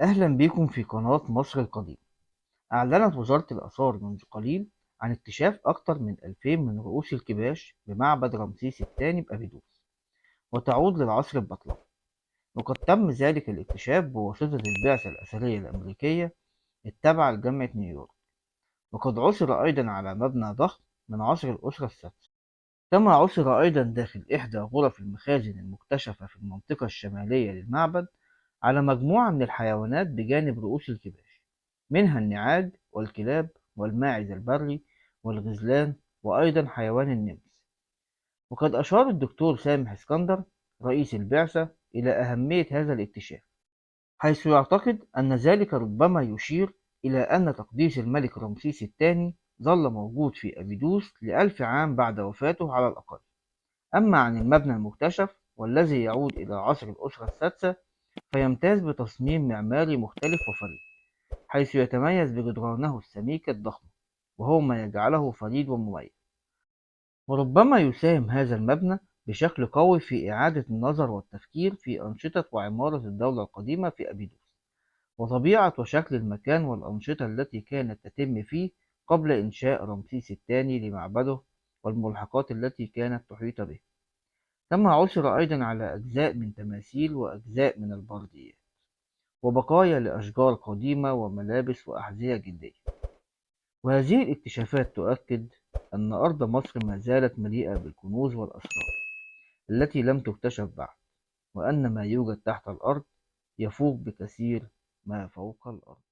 أهلا بكم في قناة مصر القديمة. أعلنت وزارة الآثار منذ قليل عن اكتشاف أكثر من 2000 من رؤوس الكباش بمعبد رمسيس الثاني بأبيدوس، وتعود للعصر البطلمي. وقد تم ذلك الاكتشاف بواسطة البعثة الأثرية الأمريكية التابعة لجامعة نيويورك. وقد عثر أيضا على مبنى ضخم من عصر الأسرة السادسة. كما عثر أيضا داخل إحدى غرف المخازن المكتشفة في المنطقة الشمالية للمعبد على مجموعة من الحيوانات بجانب رؤوس الكباش، منها النعاج والكلاب والماعز البري والغزلان وأيضا حيوان النمس. وقد أشار الدكتور سامح اسكندر رئيس البعثة إلى أهمية هذا الاكتشاف، حيث يعتقد أن ذلك ربما يشير إلى أن تقديس الملك رمسيس الثاني ظل موجود في أبيدوس لألف عام بعد وفاته على الأقل. أما عن المبنى المكتشف والذي يعود إلى عصر الأسرة السادسة، فيمتاز بتصميم معماري مختلف وفريد، حيث يتميز بجدرانه السميكة الضخمة، وهو ما يجعله فريد ومميز. وربما يساهم هذا المبنى بشكل قوي في إعادة النظر والتفكير في أنشطة وعمارة الدولة القديمة في أبيدوس، وطبيعة وشكل المكان والأنشطة التي كانت تتم فيه قبل إنشاء رمسيس الثاني لمعبده والملحقات التي كانت تحيط به. كما عُثر أيضًا على أجزاء من تماثيل وأجزاء من البرديات، وبقايا لأشجار قديمة وملابس وأحذية جلدية. وهذه الاكتشافات تؤكد أن أرض مصر ما زالت مليئة بالكنوز والأسرار التي لم تكتشف بعد، وأن ما يوجد تحت الأرض يفوق بكثير ما فوق الأرض.